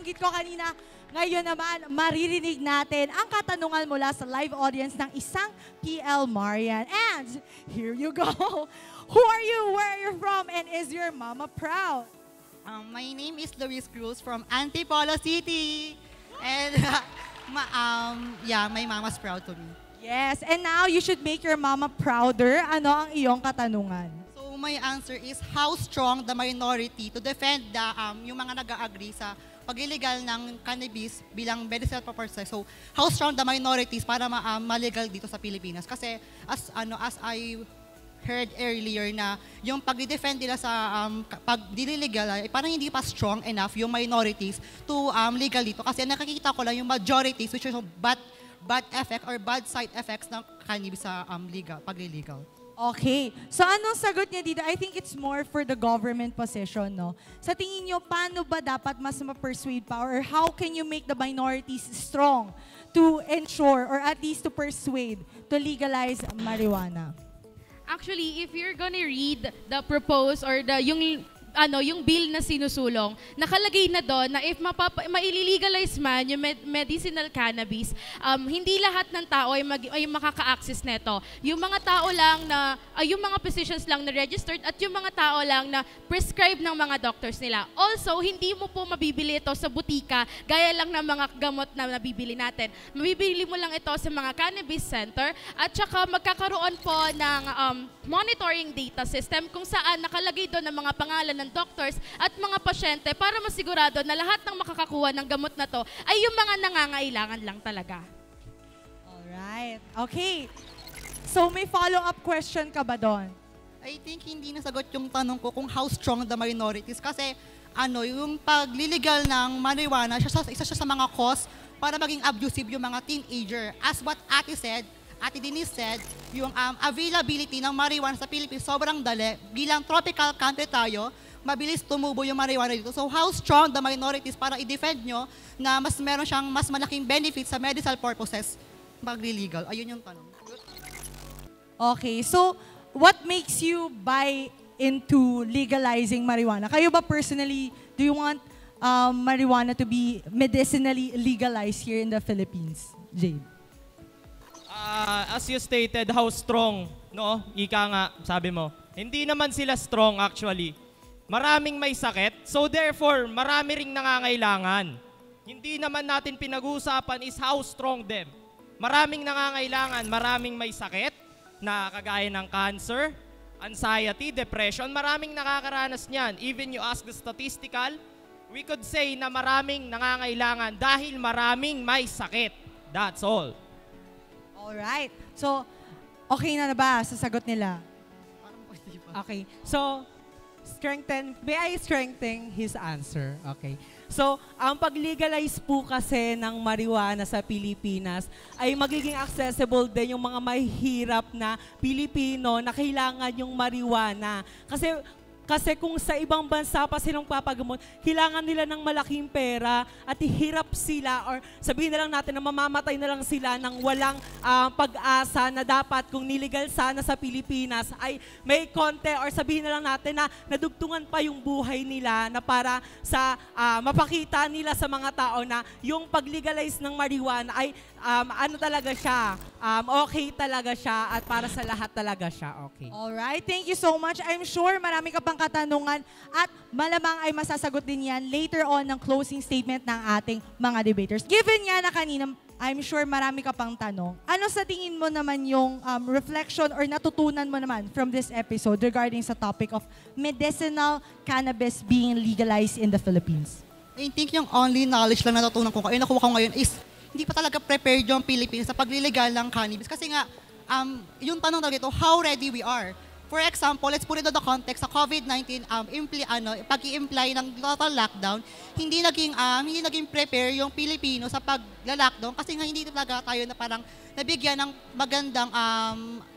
nabanggit ko kanina, ngayon naman, maririnig natin ang katanungan mula sa live audience ng isang PL Marian. And here you go. Who are you, where are you from, and is your mama proud? My name is Luis Cruz from Antipolo City. And yeah, my mama's proud to me. Yes, and now you should make your mama prouder. Ano ang iyong katanungan? So my answer is how strong the minority to defend yung mga nag-agree sa pag-illegal ng cannabis bilang medicinal purposes. So how strong the minorities para ma-legal dito sa Pilipinas? Kasi as I heard earlier na yung pag-defend nila sa pag-dililegal ay parang hindi pa strong enough yung minorities to legal dito. Kasi nakikita ko lang yung majorities which is bad effect or bad side effects ng cannabis sa pag-illegal. Okay. So anong sagot niya dito? I think it's more for the government position, no? Sa tingin niyo, paano ba dapat mas ma-persuade pa? Or how can you make the minorities strong to ensure or at least to persuade to legalize marijuana? Actually, if you're gonna read the proposed or yung bill na sinusulong, nakalagay na doon na if ma-illegalize man yung medicinal cannabis, hindi lahat ng tao ay makaka-access neto. Yung mga tao lang na, yung mga physicians lang na registered at yung mga tao lang na prescribed ng mga doctors nila. Also, hindi mo po mabibili ito sa butika, gaya lang ng mga gamot na nabibili natin. Mabibili mo lang ito sa mga cannabis center at saka magkakaroon po ng monitoring data system kung saan nakalagay doon ang mga pangalan ng doctors at mga pasyente para masigurado na lahat ng makakakuha ng gamot na to ay yung mga nangangailangan lang talaga. Alright. Okay. So may follow-up question ka ba doon? I think hindi nasagot yung tanong ko kung how strong the minorities. Kasi yung pagliligal ng marijuana, isa siya sa mga cause para maging abusive yung mga teenager. As what Ate Denise said, yung availability ng marijuana sa Philippines sobrang dali. Bilang tropical country tayo, mabilis tumubo yung marijuana dito. So how strong the minorities para i-defend nyo na mas meron siyang mas malaking benefit sa medical purposes pag-legal? Ayun yung tanong. Okay. So what makes you buy into legalizing marijuana? Kayo ba personally, do you want marijuana to be medicinally legalized here in the Philippines? Jade? As you stated, how strong, no? Ika nga, sabi mo. Hindi naman sila strong actually. Maraming may sakit, so therefore, marami ring nangangailangan. Hindi naman natin pinag-uusapan is how strong them. Maraming nangangailangan, maraming may sakit na kagaya ng cancer, anxiety, depression, maraming nakakaranas niyan. Even you ask the statistical, we could say na maraming nangangailangan dahil maraming may sakit. That's all. Alright. So, okay na ba sa sagot nila? Okay. So, may I strengthen his answer? Okay. So, ang pag-legalize po kasi ng marijuana sa Pilipinas ay magiging accessible din yung mga mahihirap na Pilipino na kailangan yung marijuana. Kasi kung sa ibang bansa pa silang papagamot, kailangan nila ng malaking pera at hirap sila or sabihin na lang natin na mamamatay na lang sila ng walang pag-asa na dapat kung niligal sana sa Pilipinas ay may konti or sabihin na lang natin na nadugtungan pa yung buhay nila na para sa mapakita nila sa mga tao na yung pag-legalize ng marijuana ay talaga siya, okay talaga siya at para sa lahat talaga siya, okay. Alright, thank you so much. I'm sure marami ka pang katanungan at malamang ay masasagot din yan later on ng closing statement ng ating mga debaters. Given nga na kanina, I'm sure marami ka pang tanong. Ano sa tingin mo naman yung reflection or natutunan mo naman from this episode regarding sa topic of medicinal cannabis being legalized in the Philippines? I think yung only knowledge lang natutunan ko, ay nakuha ko ngayon is hindi pa talaga prepared yung Philippines sa pagliligal ng cannabis. Kasi nga, yung tanong daw dito, how ready we are. For example, let's put it in the context sa COVID-19, pag-i-imply ng total lockdown, hindi naging prepare yung Pilipino sa pag-lockdown kasi nga hindi talaga tayo na parang nabigyan ng magandang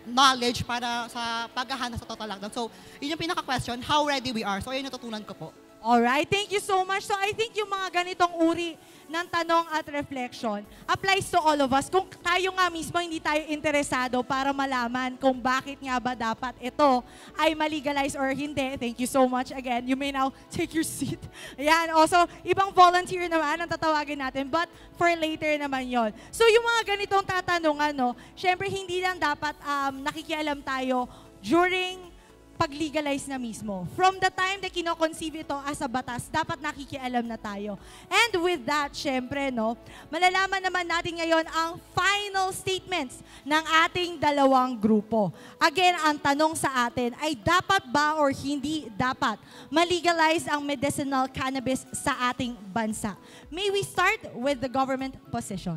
knowledge para sa paghahanda sa total lockdown. So, yun yung pinaka-question, how ready we are. So, ayun yung natutunan ko po. Alright, thank you so much. So I think yung mga ganitong uri ng tanong at reflection applies to all of us. Kung tayo nga mismo hindi tayo interesado para malaman kung bakit nga ba dapat ito ay malegalize or hindi. Thank you so much again. You may now take your seat. Ayan, also, ibang volunteer naman ang tatawagin natin, but for later naman yon. So yung mga ganitong tatanungan, no, syempre hindi lang dapat nakikialam tayo during pag-legalize na mismo. From the time na kino-conceive ito as a batas, dapat nakikialam na tayo. And with that, syempre, no, malalaman naman natin ngayon ang final statements ng ating dalawang grupo. Again, ang tanong sa atin ay dapat ba or hindi dapat ma-legalize ang medicinal cannabis sa ating bansa? May we start with the government position?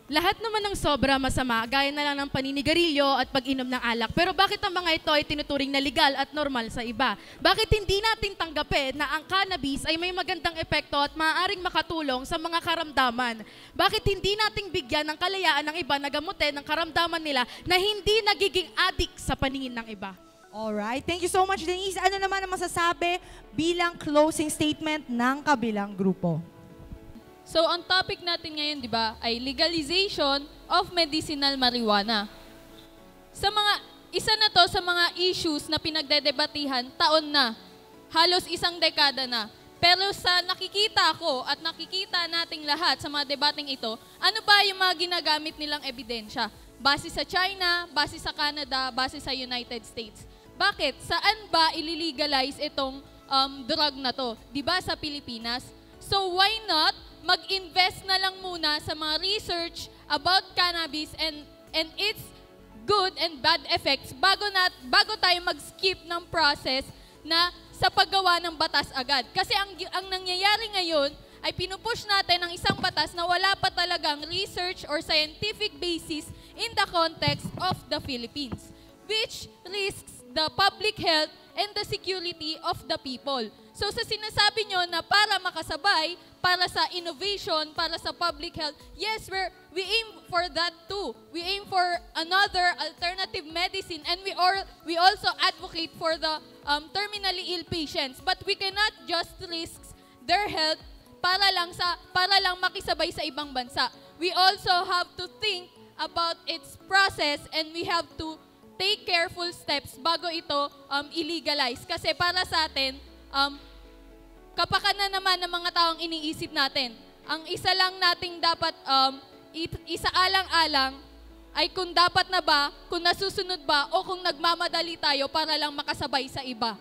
Lahat naman ng sobra masama, gaya na lang ng paninigarilyo at pag-inom ng alak. Pero bakit ang mga ito ay tinuturing na legal at normal sa iba? Bakit hindi natin tanggapin na ang cannabis ay may magandang epekto at maaaring makatulong sa mga karamdaman? Bakit hindi nating bigyan ng kalayaan ng iba na gamutin ang karamdaman nila na hindi nagiging addict sa paningin ng iba? Alright, thank you so much, Denise. Ano naman ang masasabi bilang closing statement ng kabilang grupo? So, ang topic natin ngayon, di ba, ay legalization of medicinal marijuana. Isa na to sa mga issues na pinagdedebatihan taon na, halos isang dekada na. Pero sa nakikita ko at nakikita nating lahat sa mga debating ito, ano ba yung mga ginagamit nilang ebidensya? Base sa China, base sa Canada, base sa United States. Bakit? Saan ba ililegalize itong drug na to? Di ba sa Pilipinas? So why not mag-invest na lang muna sa mga research about cannabis and its good and bad effects bago tayo mag-skip ng process na sa paggawa ng batas agad. Kasi ang nangyayari ngayon ay pinupush natin ang isang batas na wala pa talagang research or scientific basis in the context of the Philippines, which risks the public health and the security of the people. So sa sinasabi nyo na para makasabay, para sa innovation, para sa public health, yes, we aim for that too. We aim for another alternative medicine, and we also advocate for the terminally ill patients. But we cannot just risk their health para lang makisabay sa ibang bansa. We also have to think about its process, and we have to take careful steps bago ito illegalize. Kasi para sa atin, kapakanan naman ng mga taong iniisip natin. Ang isa lang nating dapat isaalang-alang ay kung dapat na ba, kung nasusunod ba, o kung nagmamadali tayo para lang makasabay sa iba.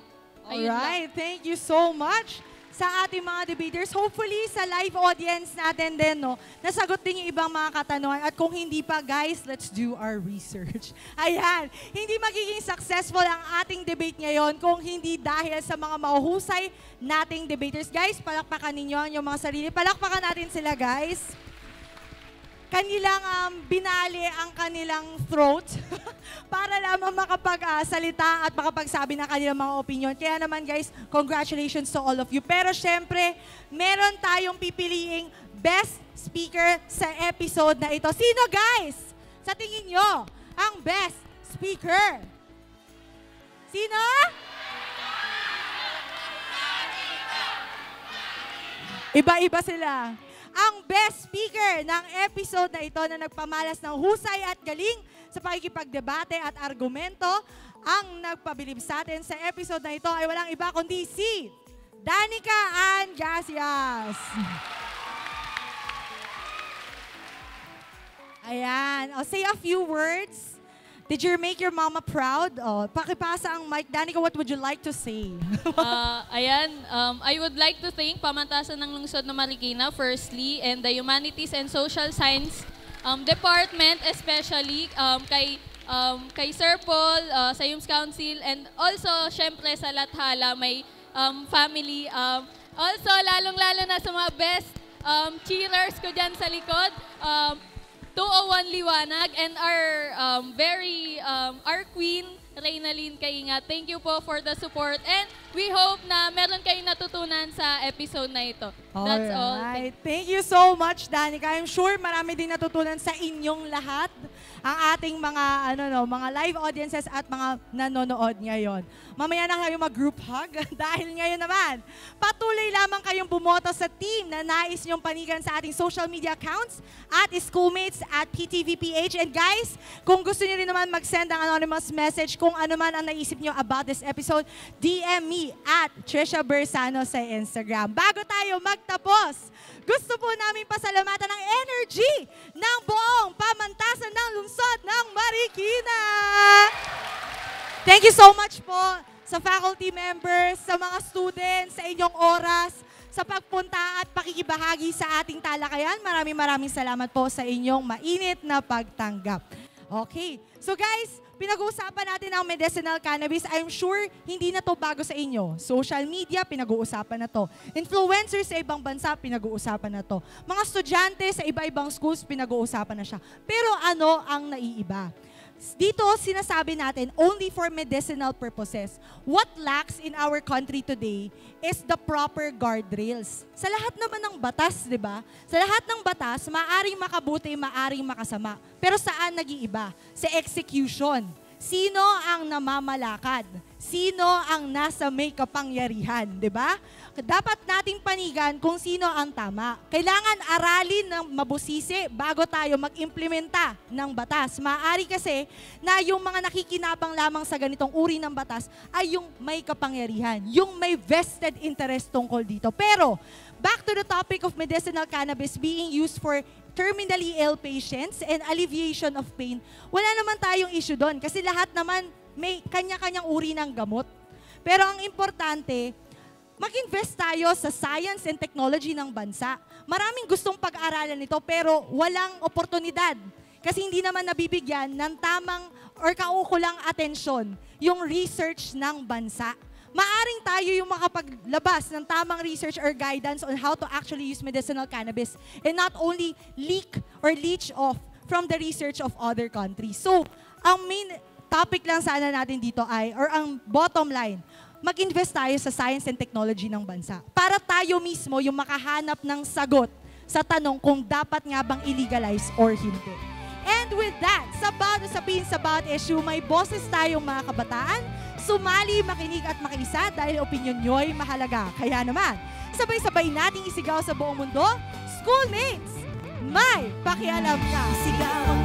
Ayun Alright, lang. thank you so much sa ating mga debaters. Hopefully, sa live audience natin din, no, nasagot din yung ibang mga katanungan. At kung hindi pa, guys, let's do our research. Ayan, hindi magiging successful ang ating debate ngayon kung hindi dahil sa mga mahuhusay nating debaters. Guys, palakpakan ninyo ang inyong mga sarili. Palakpakan natin sila, guys. Kanilang binali ang kanilang throat para lamang makapagsalita at makapagsabi ng kanilang mga opinion. Kaya naman guys, congratulations to all of you. Pero syempre, meron tayong pipiliing best speaker sa episode na ito. Sino guys? Sa tingin nyo, ang best speaker? Sino? Iba-iba sila. Ang best speaker ng episode na ito na nagpamalas ng husay at galing sa pakikipagdebate at argumento, ang nagpabilib sa atin sa episode na ito ay walang iba kundi si Danica Ann Gasias. Ayan. I'll say a few words. Did you make your mama proud? Oh, pakipasa ang mic. Danica, what would you like to say? I would like to thank Pamantasan ng Lungsod ng Marikina, firstly, and the Humanities and Social Science Department, especially kay Sir Paul, sa Youth Council, and also, syempre, sa Lathala, may family. Also, lalong-lalo na sa mga best cheerers ko dyan sa likod. 201 Liwanag, and our queen, Reynalyn Kainga. Thank you po for the support, and we hope na meron kayong natutunan sa episode na ito. That's all. Thank you so much, Danica. I'm sure marami din natutunan sa inyong lahat. ang ating mga mga live audiences at mga nanonood ngayon. Mamaya na kayo mag-group hug dahil ngayon naman, patuloy lamang kayong bumoto sa team na nais niyong panigan sa ating social media accounts at schoolmates at PTVPH. And guys, kung gusto niyo rin naman mag-send ang anonymous message kung ano man ang naisip niyo about this episode, DM me at Trisha Bersano sa Instagram. Bago tayo magtapos, gusto po namin pasalamatan ng energy ng buong pamantasan ng lungsod ng Marikina. Thank you so much po sa faculty members, sa mga students, sa inyong oras, sa pagpunta at pakikibahagi sa ating talakayan. Maraming salamat po sa inyong mainit na pagtanggap. Okay, so guys, pinag-uusapan natin ang medicinal cannabis. I'm sure hindi na to bago sa inyo. Social media, pinag-uusapan na to. Influencers sa ibang bansa, pinag-uusapan na to. Mga estudyante sa iba-ibang schools, pinag-uusapan na siya. Pero ano ang naiiba? Dito, sinasabi natin, only for medicinal purposes. What lacks in our country today is the proper guardrails. Sa lahat naman ng batas, di ba? Sa lahat ng batas, maaring makabuti, maaring makasama. Pero saan nag-iiba? Sa execution. Sino ang namamalakad? Sino ang nasa may kapangyarihan, di ba? Dapat nating panigan kung sino ang tama. Kailangan aralin ng mabusisi bago tayo mag-implementa ng batas. Maaari kasi na yung mga nakikinabang lamang sa ganitong uri ng batas ay yung may kapangyarihan, yung may vested interest tungkol dito. Pero, back to the topic of medicinal cannabis being used for terminally ill patients and alleviation of pain, wala naman tayong issue doon kasi lahat naman may kanya-kanyang uri ng gamot. Pero ang importante, mag-invest tayo sa science and technology ng bansa. Maraming gustong pag-aralan ito pero walang oportunidad kasi hindi naman nabibigyan ng tamang or kaukulang atensyon yung research ng bansa. Maaring tayo yung makapaglabas ng tamang research or guidance on how to actually use medicinal cannabis and not only leak or leech off from the research of other countries. So, ang main topic lang sana natin dito ay, or ang bottom line, mag-invest tayo sa science and technology ng bansa para tayo mismo yung makahanap ng sagot sa tanong kung dapat nga bang illegalize or hindi. And with that, sa bawat usapin sa bawat issue, may boses tayong mga kabataan. Sumali, makinig at makiisa dahil opinion nyo'y mahalaga. Kaya naman, sabay-sabay nating isigaw sa buong mundo, schoolmates, may pakialam ka. Isigaw ang